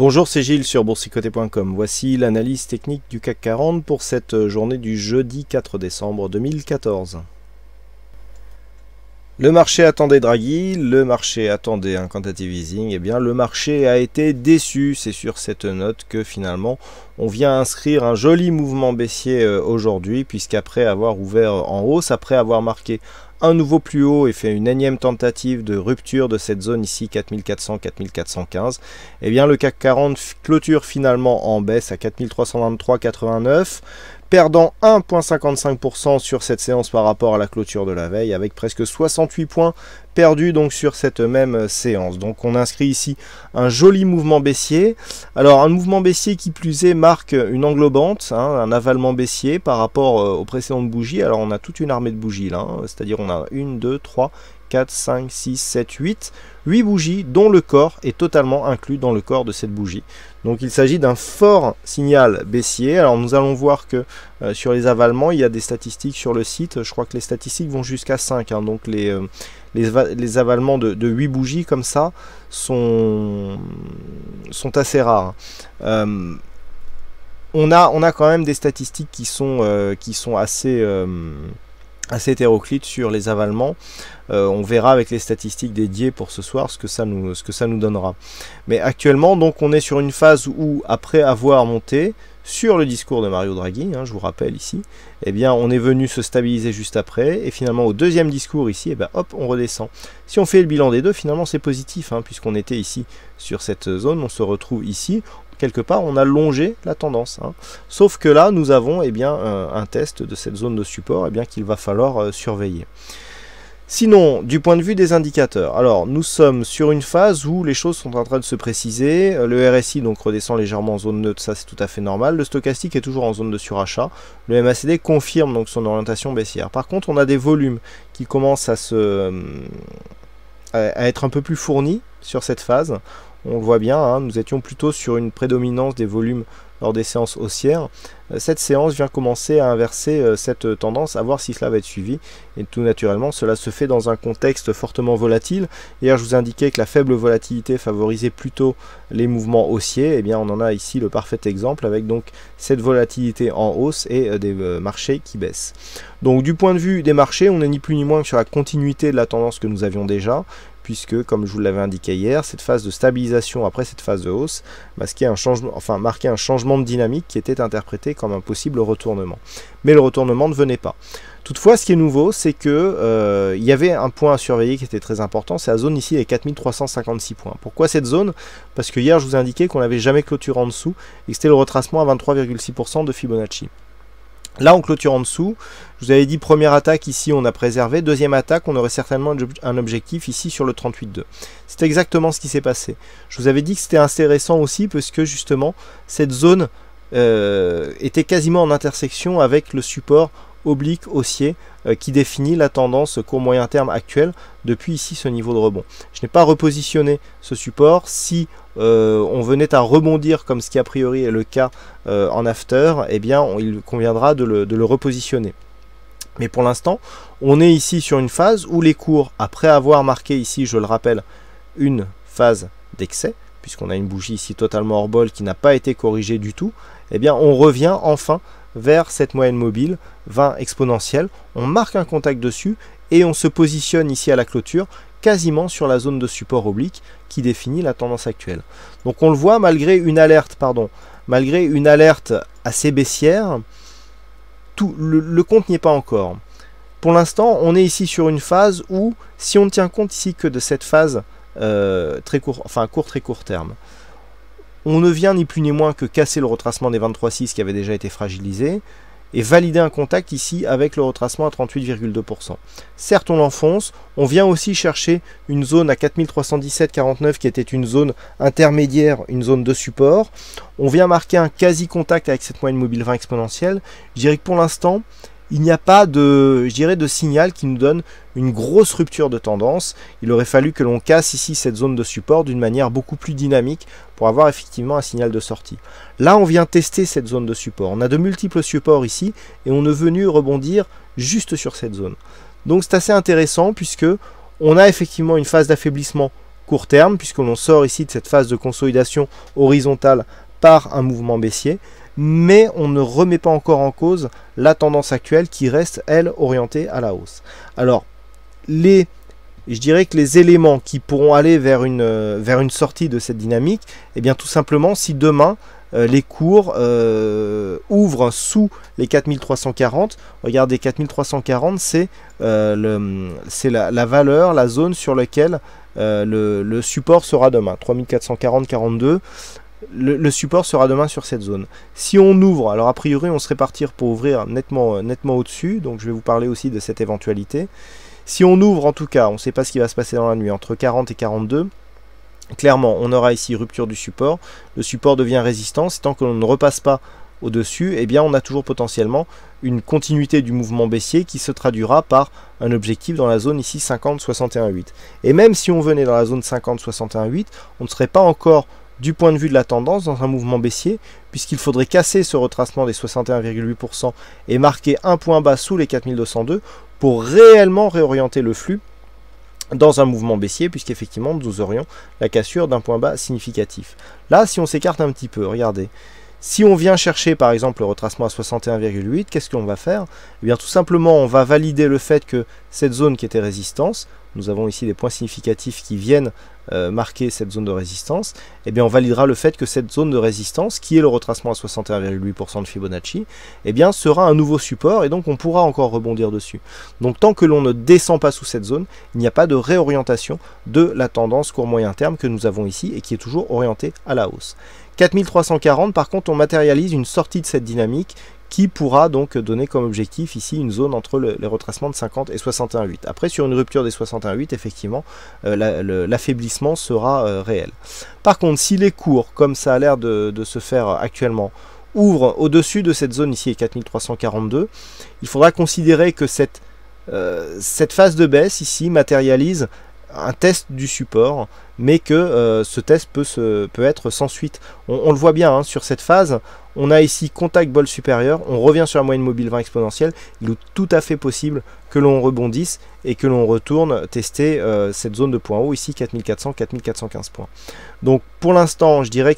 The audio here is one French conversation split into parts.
Bonjour, c'est Gilles sur boursicoté.com. Voici l'analyse technique du CAC 40 pour cette journée du jeudi 4 décembre 2014. Le marché attendait Draghi, le marché attendait un quantitative easing, et bien le marché a été déçu. C'est sur cette note que finalement on vient inscrire un joli mouvement baissier aujourd'hui, puisqu'après avoir ouvert en hausse, après avoir marqué un nouveau plus haut et fait une énième tentative de rupture de cette zone ici 4400-4415, et bien le CAC 40 clôture finalement en baisse à 4323,89, perdant 1,55% sur cette séance par rapport à la clôture de la veille, avec presque 68 points perdus donc sur cette même séance. Donc on inscrit ici un joli mouvement baissier. Alors un mouvement baissier qui plus est marque une englobante, un avalement baissier par rapport aux précédentes bougies. Alors on a toute une armée de bougies là, c'est-à-dire on a 1, 2, 3, 4, 5, 6, 7, 8 bougies dont le corps est totalement inclus dans le corps de cette bougie. Donc il s'agit d'un fort signal baissier. Alors nous allons voir que sur les avalements, il y a des statistiques sur le site. Je crois que les statistiques vont jusqu'à 5. Donc les avalements de 8 bougies comme ça sont assez rares. On a quand même des statistiques qui sont assez hétéroclite sur les avalements. On verra avec les statistiques dédiées pour ce soir ce que ça nous donnera. Mais actuellement, donc, on est sur une phase où, après avoir monté sur le discours de Mario Draghi, je vous rappelle ici, eh bien, on est venu se stabiliser juste après, et finalement, au deuxième discours ici, eh bien, hop, on redescend. Si on fait le bilan des deux, finalement, c'est positif, puisqu'on était ici sur cette zone, on se retrouve ici. Quelque part, on a longé la tendance. Sauf que là, nous avons un test de cette zone de support qu'il va falloir surveiller. Sinon, du point de vue des indicateurs, alors nous sommes sur une phase où les choses sont en train de se préciser. Le RSI donc redescend légèrement en zone neutre, ça c'est tout à fait normal. Le stochastique est toujours en zone de surachat. Le MACD confirme donc son orientation baissière. Par contre, on a des volumes qui commencent à être un peu plus fournis sur cette phase. On le voit bien, nous étions plutôt sur une prédominance des volumes lors des séances haussières. Cette séance vient commencer à inverser cette tendance, à voir si cela va être suivi. Et tout naturellement, cela se fait dans un contexte fortement volatile. Hier, je vous indiquais que la faible volatilité favorisait plutôt les mouvements haussiers. Eh bien, on en a ici le parfait exemple avec donc cette volatilité en hausse et des marchés qui baissent. Donc, du point de vue des marchés, on n'est ni plus ni moins que sur la continuité de la tendance que nous avions déjà, puisque, comme je vous l'avais indiqué hier, cette phase de stabilisation après cette phase de hausse marquait un changement de dynamique qui était interprété comme un possible retournement. Mais le retournement ne venait pas. Toutefois, ce qui est nouveau, c'est que il y avait un point à surveiller qui était très important, c'est la zone ici des 4356 points. Pourquoi cette zone? Parce que hier, je vous ai indiqué qu'on n'avait jamais clôturé en dessous et que c'était le retracement à 23,6% de Fibonacci. Là, on clôture en dessous. Je vous avais dit, première attaque, ici, on a préservé. Deuxième attaque, on aurait certainement un objectif ici sur le 38,2. C'est exactement ce qui s'est passé. Je vous avais dit que c'était intéressant aussi parce que, justement, cette zone était quasiment en intersection avec le support oblique haussier qui définit la tendance court moyen terme actuelle depuis ici ce niveau de rebond. Je n'ai pas repositionné ce support. Si on venait à rebondir comme ce qui a priori est le cas en after, eh bien il conviendra de le repositionner. Mais pour l'instant, on est ici sur une phase où les cours, après avoir marqué ici, je le rappelle, une phase d'excès, puisqu'on a une bougie ici totalement hors bol qui n'a pas été corrigée du tout, eh bien on revient enfin vers cette moyenne mobile 20 exponentielle, on marque un contact dessus et on se positionne ici à la clôture quasiment sur la zone de support oblique qui définit la tendance actuelle. Donc on le voit, malgré une alerte assez baissière, le compte n'y est pas encore. Pour l'instant, on est ici sur une phase où, si on ne tient compte ici que de cette phase très court terme, on ne vient ni plus ni moins que casser le retracement des 23,6 qui avait déjà été fragilisé et valider un contact ici avec le retracement à 38,2%. Certes, on l'enfonce, on vient aussi chercher une zone à 4317,49 qui était une zone intermédiaire, une zone de support. On vient marquer un quasi-contact avec cette moyenne mobile 20 exponentielle. Je dirais que pour l'instant, il n'y a pas de signal qui nous donne une grosse rupture de tendance. Il aurait fallu que l'on casse ici cette zone de support d'une manière beaucoup plus dynamique pour avoir effectivement un signal de sortie. Là, on vient tester cette zone de support. On a de multiples supports ici et on est venu rebondir juste sur cette zone. Donc c'est assez intéressant puisque on a effectivement une phase d'affaiblissement court terme, puisque l'on sort ici de cette phase de consolidation horizontale par un mouvement baissier, mais on ne remet pas encore en cause la tendance actuelle qui reste, elle, orientée à la hausse. Alors, je dirais que les éléments qui pourront aller vers une sortie de cette dynamique, eh bien tout simplement, si demain, les cours ouvrent sous les 4340, regardez, 4340, c'est la valeur, la zone sur laquelle le support sera demain, 3440-42, le support sera demain sur cette zone. Si on ouvre, alors a priori on serait parti pour ouvrir nettement au-dessus, donc je vais vous parler aussi de cette éventualité. Si on ouvre en tout cas, on ne sait pas ce qui va se passer dans la nuit, entre 40 et 42, clairement on aura ici rupture du support, le support devient résistance, et tant que l'on ne repasse pas au-dessus, eh bien on a toujours potentiellement une continuité du mouvement baissier qui se traduira par un objectif dans la zone ici 50-61-8. Et même si on venait dans la zone 50-61-8, on ne serait pas encore du point de vue de la tendance dans un mouvement baissier, puisqu'il faudrait casser ce retracement des 61,8% et marquer un point bas sous les 4202 pour réellement réorienter le flux dans un mouvement baissier, puisqu'effectivement nous aurions la cassure d'un point bas significatif. Là, si on s'écarte un petit peu, regardez, si on vient chercher par exemple le retracement à 61,8, qu'est-ce qu'on va faire? Eh bien tout simplement on va valider le fait que cette zone qui était résistance, nous avons ici des points significatifs qui viennent marquer cette zone de résistance, eh bien on validera le fait que cette zone de résistance, qui est le retracement à 61,8% de Fibonacci, eh bien sera un nouveau support et donc on pourra encore rebondir dessus. Donc tant que l'on ne descend pas sous cette zone, il n'y a pas de réorientation de la tendance court moyen terme que nous avons ici et qui est toujours orientée à la hausse. 4340, par contre, on matérialise une sortie de cette dynamique qui pourra donc donner comme objectif ici une zone entre les retracements de 50 et 61,8. Après, sur une rupture des 61,8, effectivement, l'affaiblissement sera réel. Par contre, si les cours, comme ça a l'air de se faire actuellement, ouvrent au-dessus de cette zone ici, 4342, il faudra considérer que cette phase de baisse ici matérialise un test du support, mais que ce test peut être sans suite. On le voit bien hein, sur cette phase, on a ici contact bol supérieur, on revient sur la moyenne mobile 20 exponentielle, il est tout à fait possible que l'on rebondisse et que l'on retourne tester cette zone de point haut ici, 4400-4415 points. Donc pour l'instant, je dirais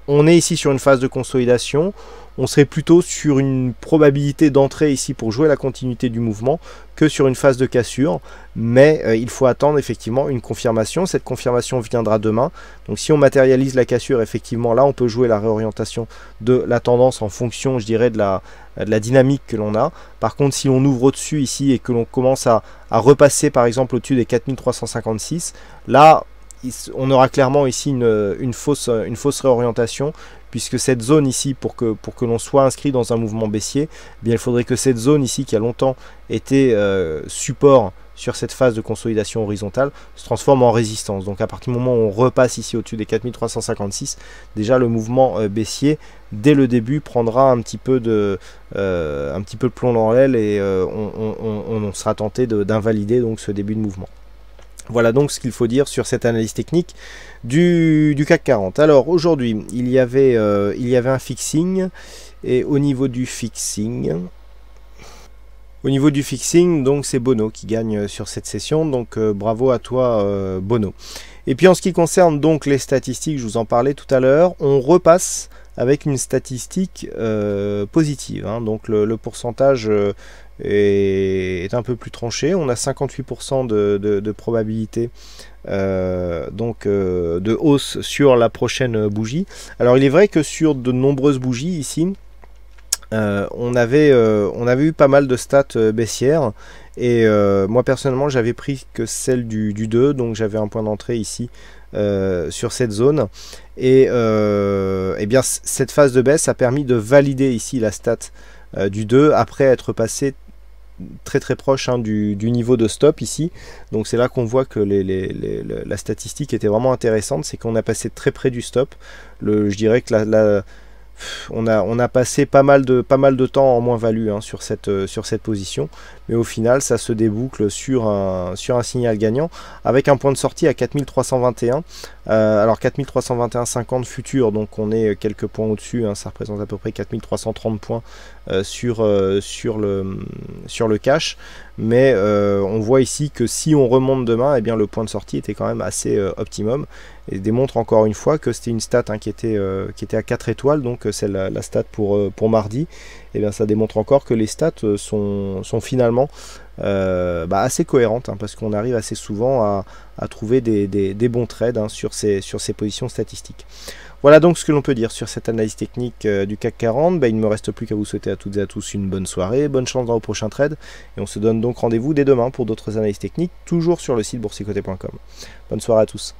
qu'on est ici sur une phase de consolidation, on serait plutôt sur une probabilité d'entrée ici pour jouer la continuité du mouvement que sur une phase de cassure, mais il faut attendre effectivement une confirmation. Cette confirmation viendra demain, donc si on matérialise la cassure, effectivement là on peut jouer la réorientation de la tendance en fonction, je dirais, de la dynamique que l'on a. Par contre, si l'on ouvre au-dessus ici et que l'on commence à repasser par exemple au-dessus des 4356, là on aura clairement ici une fausse réorientation, puisque cette zone ici, pour que l'on soit inscrit dans un mouvement baissier, eh bien, il faudrait que cette zone ici, qui a longtemps été support sur cette phase de consolidation horizontale, se transforme en résistance. Donc à partir du moment où on repasse ici au-dessus des 4356, déjà le mouvement baissier, dès le début, prendra un petit peu de plomb dans l'aile et on sera tenté d'invalider donc ce début de mouvement. Voilà donc ce qu'il faut dire sur cette analyse technique du CAC 40. Alors aujourd'hui, il y avait un fixing, et au niveau du fixing, donc c'est Bono qui gagne sur cette session, donc bravo à toi Bono. Et puis en ce qui concerne donc les statistiques, je vous en parlais tout à l'heure, on repasse avec une statistique positive, hein. Donc le pourcentage est un peu plus tranché, on a 58% de probabilité de hausse sur la prochaine bougie. Alors il est vrai que sur de nombreuses bougies ici, on avait eu pas mal de stats baissières, et moi personnellement j'avais pris que celle du 2, donc j'avais un point d'entrée ici sur cette zone, et bien cette phase de baisse a permis de valider ici la stat du 2 après être passé très proche hein, du niveau de stop ici. Donc c'est là qu'on voit que la statistique était vraiment intéressante, c'est qu'on a passé très près du stop. Je dirais que on a passé pas mal de temps en moins-value hein, sur cette position, mais au final ça se déboucle sur un signal gagnant avec un point de sortie à 4321. Alors 4321,50 futur, donc on est quelques points au-dessus, hein, ça représente à peu près 4330 points sur le cash, mais on voit ici que si on remonte demain, eh bien le point de sortie était quand même assez optimum, et démontre encore une fois que c'était une stat, hein, qui était à 4 étoiles, donc c'est la stat pour mardi. Et bien ça démontre encore que les stats sont finalement assez cohérentes, hein, parce qu'on arrive assez souvent à trouver des bons trades, hein, sur ces positions statistiques. Voilà donc ce que l'on peut dire sur cette analyse technique du CAC 40. Il ne me reste plus qu'à vous souhaiter à toutes et à tous une bonne soirée, bonne chance dans vos prochains trades, et on se donne donc rendez-vous dès demain pour d'autres analyses techniques, toujours sur le site boursicoté.com. Bonne soirée à tous.